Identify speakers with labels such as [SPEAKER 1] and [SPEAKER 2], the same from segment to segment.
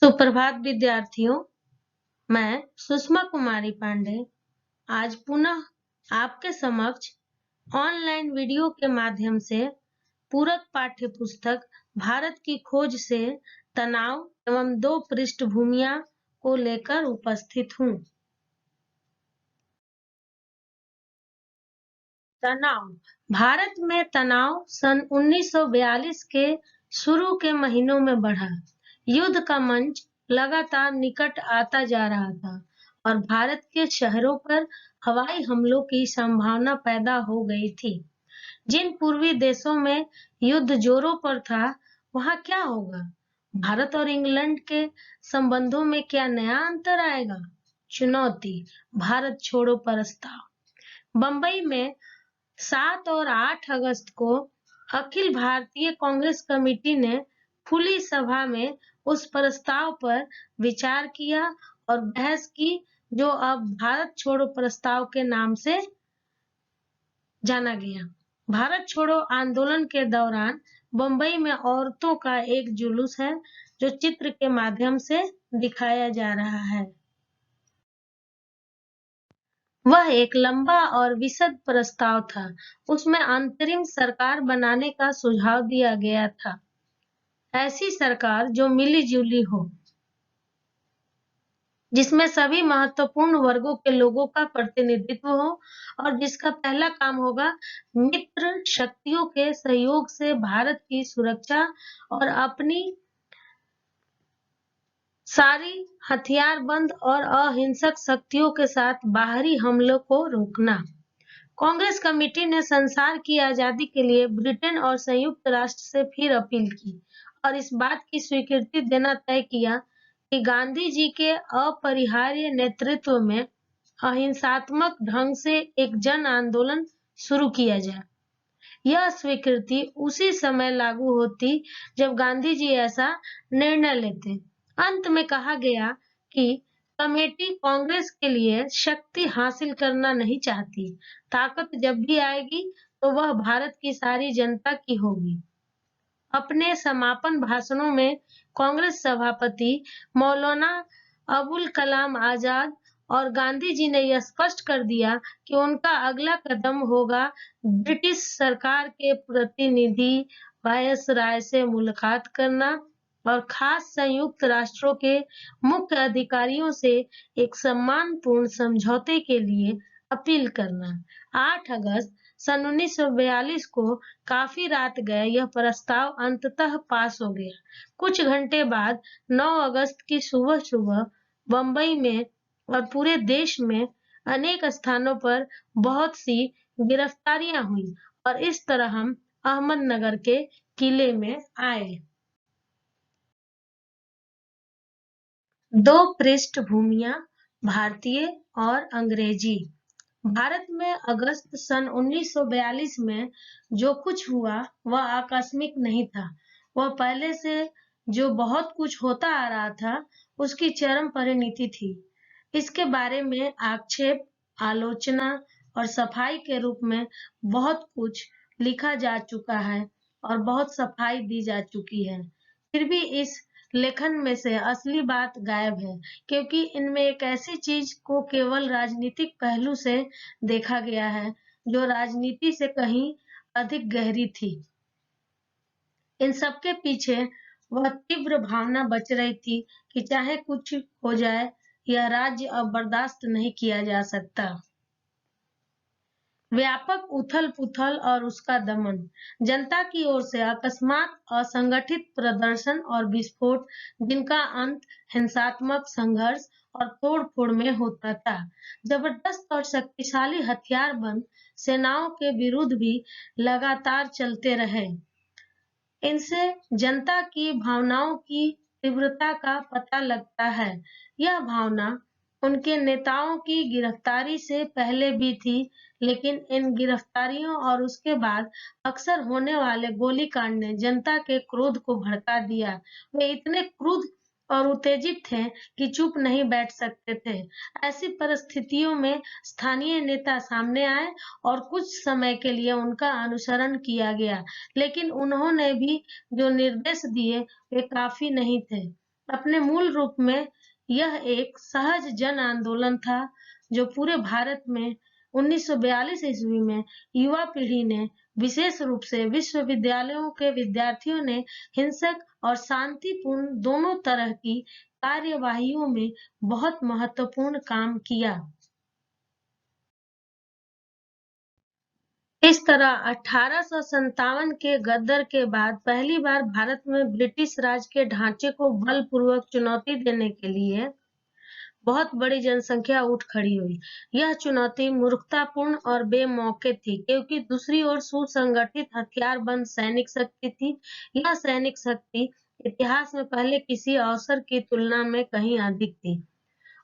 [SPEAKER 1] सुप्रभात विद्यार्थियों, मैं सुषमा कुमारी पांडे आज पुनः आपके समक्ष ऑनलाइन वीडियो के माध्यम से पूरक पाठ्य पुस्तक भारत की खोज से तनाव एवं दो पृष्ठभूमियां को लेकर उपस्थित हूँ। तनाव। भारत में तनाव सन 1942 के शुरू के महीनों में बढ़ा। युद्ध का मंच लगातार निकट आता जा रहा था और भारत के शहरों पर हवाई हमलों की संभावना पैदा हो गई थी। जिन पूर्वी देशों में युद्ध जोरों पर था, वहां क्या होगा? भारत और इंग्लैंड के संबंधों में क्या नया अंतर आएगा? चुनौती, भारत छोड़ो प्रस्ताव। बंबई में 7 और 8 अगस्त को अखिल भारतीय कांग्रेस कमेटी ने खुली सभा में उस प्रस्ताव पर विचार किया और बहस की, जो अब भारत छोड़ो प्रस्ताव के नाम से जाना गया। भारत छोड़ो आंदोलन के दौरान बंबई में औरतों का एक जुलूस है, जो चित्र के माध्यम से दिखाया जा रहा है। वह एक लंबा और विशद प्रस्ताव था। उसमें अंतरिम सरकार बनाने का सुझाव दिया गया था। ऐसी सरकार जो मिली-जुली हो, जिसमें सभी महत्वपूर्ण वर्गों के लोगों का प्रतिनिधित्व हो और जिसका पहला काम होगा मित्र शक्तियों के सहयोग से भारत की सुरक्षा और अपनी सारी हथियारबंद और अहिंसक शक्तियों के साथ बाहरी हमलों को रोकना। कांग्रेस कमेटी ने संसार की आजादी के लिए ब्रिटेन और संयुक्त राष्ट्र से फिर अपील की और इस बात की स्वीकृति देना तय किया कि गांधी जी के अपरिहार्य नेतृत्व में अहिंसात्मक ढंग से एक जन आंदोलन शुरू किया जाए। यह स्वीकृति उसी समय लागू होती जब गांधी जी ऐसा निर्णय लेते। अंत में कहा गया कि कमेटी कांग्रेस के लिए शक्ति हासिल करना नहीं चाहती। ताकत जब भी आएगी तो वह भारत की सारी जनता की होगी। अपने समापन भाषणों में कांग्रेस सभापति मौलाना अबुल कलाम आजाद और गांधी जी ने यह स्पष्ट कर दिया कि उनका अगला कदम होगा ब्रिटिश सरकार के प्रतिनिधि वायसराय से मुलाकात करना और खास संयुक्त राष्ट्रों के मुख्य अधिकारियों से एक सम्मानपूर्ण समझौते के लिए अपील करना। 8 अगस्त सन 1942 को काफी रात गए यह प्रस्ताव अंततः पास हो गया। कुछ घंटे बाद 9 अगस्त की सुबह बंबई में और पूरे देश में अनेक स्थानों पर बहुत सी गिरफ्तारियां हुई और इस तरह हम अहमदनगर के किले में आए। दो पृष्ठभूमियां, भारतीय और अंग्रेजी। भारत में अगस्त सन 1942 में जो कुछ हुआ वह आकस्मिक नहीं था। वह पहले से जो बहुत कुछ होता आ रहा था उसकी चरम परिणति थी। इसके बारे में आक्षेप, आलोचना और सफाई के रूप में बहुत कुछ लिखा जा चुका है और बहुत सफाई दी जा चुकी है। फिर भी इस लेखन में से असली बात गायब है, क्योंकि इनमें एक ऐसी चीज को केवल राजनीतिक पहलू से देखा गया है जो राजनीति से कहीं अधिक गहरी थी। इन सबके पीछे वह तीव्र भावना बच रही थी कि चाहे कुछ हो जाए, यह राज्य अब बर्दाश्त नहीं किया जा सकता। व्यापक उथल-पुथल और उसका दमन। जनता की ओर से अकस्मात असंगठित प्रदर्शन और विस्फोट, जिनका अंत हिंसात्मक संघर्ष और तोड़-फोड़ में होता था। जबरदस्त और शक्तिशाली हथियारबंद सेनाओं के विरुद्ध भी लगातार चलते रहे। इनसे जनता की भावनाओं की तीव्रता का पता लगता है। यह भावना उनके नेताओं की गिरफ्तारी से पहले भी थी, लेकिन इन गिरफ्तारियों और उसके बाद अक्सर होने वाले गोलीकांड ने जनता के क्रोध को भड़का दिया। वे इतने क्रुद्ध और उत्तेजित थे कि चुप नहीं बैठ सकते थे। ऐसी परिस्थितियों में स्थानीय नेता सामने आए और कुछ समय के लिए उनका अनुसरण किया गया, लेकिन उन्होंने भी जो निर्देश दिए वे काफी नहीं थे। अपने मूल रूप में यह एक सहज जन आंदोलन था जो पूरे भारत में 1942 ईस्वी में युवा पीढ़ी ने, विशेष रूप से विश्वविद्यालयों के विद्यार्थियों ने हिंसक और शांतिपूर्ण दोनों तरह की कार्यवाहियों में बहुत महत्वपूर्ण काम किया। इस तरह 1857 के गदर के बाद पहली बार भारत में ब्रिटिश राज के ढांचे को बलपूर्वक चुनौती देने के लिए बहुत बड़ी जनसंख्या उठ खड़ी हुई। यह चुनौती मूर्खतापूर्ण और बेमौके थी, क्योंकि दूसरी ओर सुसंगठित हथियारबंद सैनिक शक्ति थी। यह सैनिक शक्ति इतिहास में पहले किसी अवसर की तुलना में कहीं अधिक थी।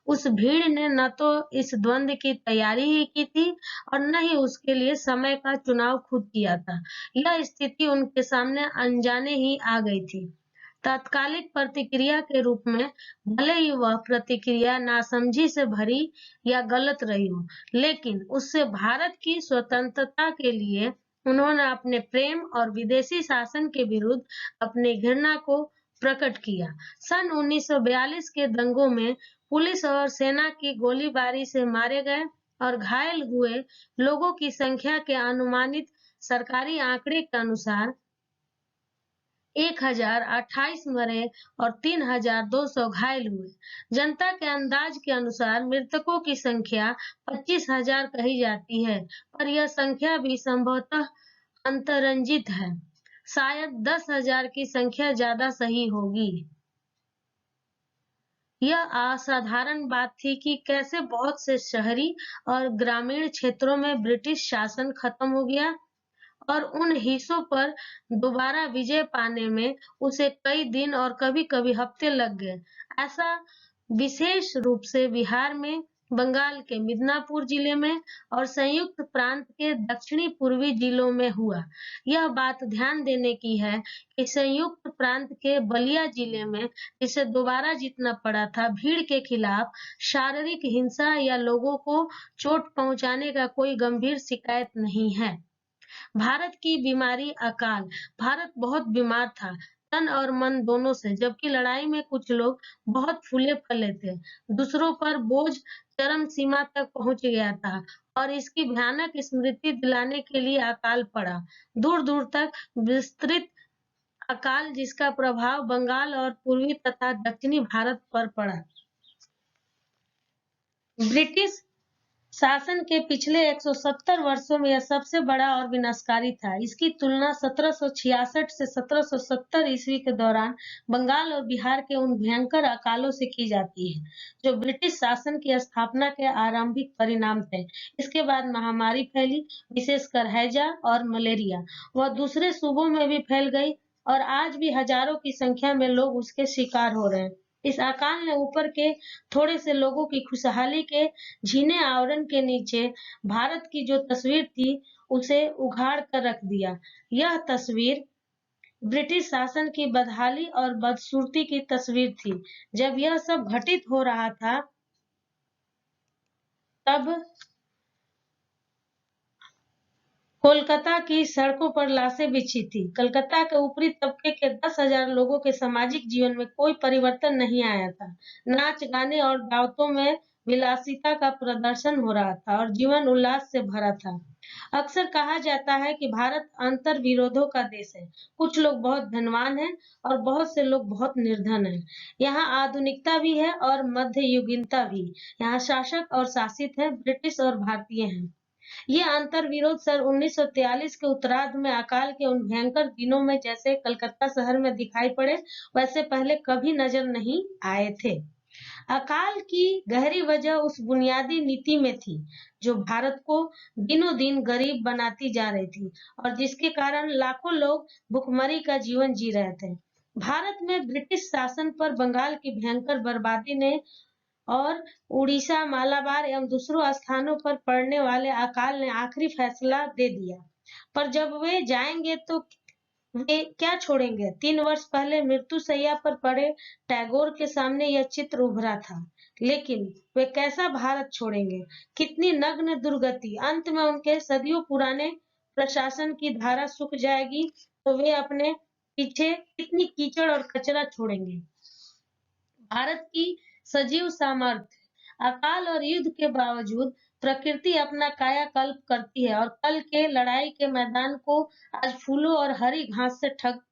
[SPEAKER 1] उस भीड़ ने न तो इस द्वंद की तैयारी ही की थी और न ही उसके लिए समय का चुनाव खुद किया था। यह स्थिति उनके सामने अनजाने ही आ गई थी। तात्कालिक प्रतिक्रिया के रूप में भले ही वह प्रतिक्रिया नासमझी से भरी या गलत रही हो, लेकिन उससे भारत की स्वतंत्रता के लिए उन्होंने अपने प्रेम और विदेशी शासन के विरुद्ध अपनी घृणा को प्रकट किया। सन 1942 के दंगों में पुलिस और सेना की गोलीबारी से मारे गए और घायल हुए लोगों की संख्या के अनुमानित सरकारी आंकड़े के अनुसार 1028 मरे और 3200 घायल हुए। जनता के अंदाज के अनुसार मृतकों की संख्या 25,000 कही जाती है, पर यह संख्या भी संभवतः अंतरंजित है। शायद 10,000 की संख्या ज्यादा सही होगी। यह असाधारण बात थी कि कैसे बहुत से शहरी और ग्रामीण क्षेत्रों में ब्रिटिश शासन खत्म हो गया और उन हिस्सों पर दोबारा विजय पाने में उसे कई दिन और कभी-कभी हफ्ते लग गए। ऐसा विशेष रूप से बिहार में, बंगाल के मिदनापुर जिले में और संयुक्त प्रांत के दक्षिणी पूर्वी जिलों में हुआ। यह बात ध्यान देने की है कि संयुक्त प्रांत के बलिया जिले में, जिसे दोबारा जीतना पड़ा था, भीड़ के खिलाफ शारीरिक हिंसा या लोगों को चोट पहुंचाने का कोई गंभीर शिकायत नहीं है। भारत की बीमारी अकाल। भारत बहुत बीमार था, तन और मन दोनों से, जबकि लड़ाई में कुछ लोग बहुत फूले-फले थे। दूसरों पर बोझ चरम सीमा तक पहुंच गया था और इसकी भयानक स्मृति दिलाने के लिए अकाल पड़ा। दूर-दूर तक विस्तृत अकाल जिसका प्रभाव बंगाल और पूर्वी तथा दक्षिणी भारत पर पड़ा। ब्रिटिश शासन के पिछले 170 वर्षों में यह सबसे बड़ा और विनाशकारी था। इसकी तुलना 1766 से 1770 ईस्वी के दौरान बंगाल और बिहार के उन भयंकर अकालों से की जाती है, जो ब्रिटिश शासन की स्थापना के आरंभिक परिणाम थे। इसके बाद महामारी फैली, विशेषकर हैजा और मलेरिया। वह दूसरे सूबों में भी फैल गई और आज भी हजारों की संख्या में लोग उसके शिकार हो रहे हैं। इस अकाल ने ऊपर के थोड़े से लोगों की खुशहाली के झीने आवरण के नीचे भारत की जो तस्वीर थी, उसे उघाड़ कर रख दिया। यह तस्वीर ब्रिटिश शासन की बदहाली और बदसूरती की तस्वीर थी। जब यह सब घटित हो रहा था, तब कोलकाता की सड़कों पर लाशें बिछी थी। कलकत्ता के ऊपरी तबके के 10,000 लोगों के सामाजिक जीवन में कोई परिवर्तन नहीं आया था। नाच, गाने और दावतों में विलासिता का प्रदर्शन हो रहा था और जीवन उल्लास से भरा था। अक्सर कहा जाता है कि भारत अंतर्विरोधों का देश है। कुछ लोग बहुत धनवान हैं और बहुत से लोग बहुत निर्धन हैं। यहाँ आधुनिकता भी है और मध्ययुगीनता भी। यहाँ शासक और शासित हैं, ब्रिटिश और भारतीय हैं। ये अंतर्विरोध सन 1943 के उत्तरार्ध में अकाल के उन भयंकर दिनों में जैसे कलकत्ता शहर में दिखाई पड़े, वैसे पहले कभी नजर नहीं आए थे। अकाल की गहरी वजह उस बुनियादी नीति में थी, जो भारत को दिनों दिन गरीब बनाती जा रही थी और जिसके कारण लाखों लोग भुखमरी का जीवन जी रहे थे। भारत में ब्रिटिश शासन पर बंगाल की भयंकर बर्बादी ने और उड़ीसा, मालाबार एवं दूसरों स्थानों पर पड़ने वाले अकाल ने आखिरी फैसला दे दिया। पर जब वे जाएंगे तो वे क्या छोड़ेंगे? 3 वर्ष पहले मृत्युशैया पर पड़े टैगोर के सामने यह चित्र उभरा था, लेकिन वे कैसा भारत छोड़ेंगे? कितनी नग्न दुर्गति! अंत में उनके सदियों पुराने प्रशासन की धारा सूख जाएगी, तो वे अपने पीछे कितनी कीचड़ और कचरा छोड़ेंगे। भारत की सजीव सामर्थ्य। अकाल और युद्ध के बावजूद प्रकृति अपना कायाकल्प करती है और कल के लड़ाई के मैदान को आज फूलों और हरी घास से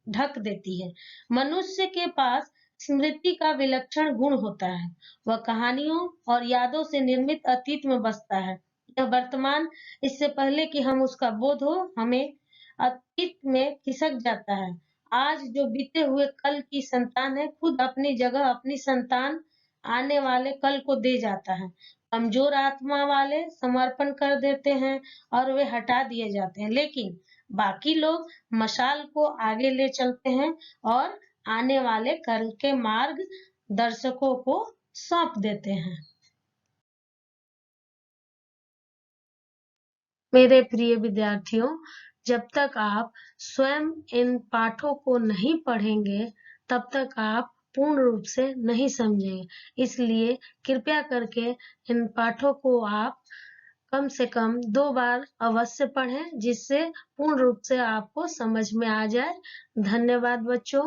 [SPEAKER 1] ढक देती है। मनुष्य के पास स्मृति का विलक्षण गुण होता है। वह कहानियों और यादों से निर्मित अतीत में बसता है। यह वर्तमान, इससे पहले कि हम उसका बोध हो, हमें अतीत में खिसक जाता है। आज जो बीते हुए कल की संतान है, खुद अपनी जगह अपनी संतान आने वाले कल को दे जाता है। कमजोर आत्मा वाले समर्पण कर देते हैं और वे हटा दिए जाते हैं, लेकिन बाकी लोग मशाल को आगे ले चलते हैं और आने वाले कल के मार्ग दर्शकों को सौंप देते हैं। मेरे प्रिय विद्यार्थियों, जब तक आप स्वयं इन पाठों को नहीं पढ़ेंगे, तब तक आप पूर्ण रूप से नहीं समझेंगे। इसलिए कृपया करके इन पाठों को आप कम से कम 2 बार अवश्य पढ़ें, जिससे पूर्ण रूप से आपको समझ में आ जाए। धन्यवाद बच्चों।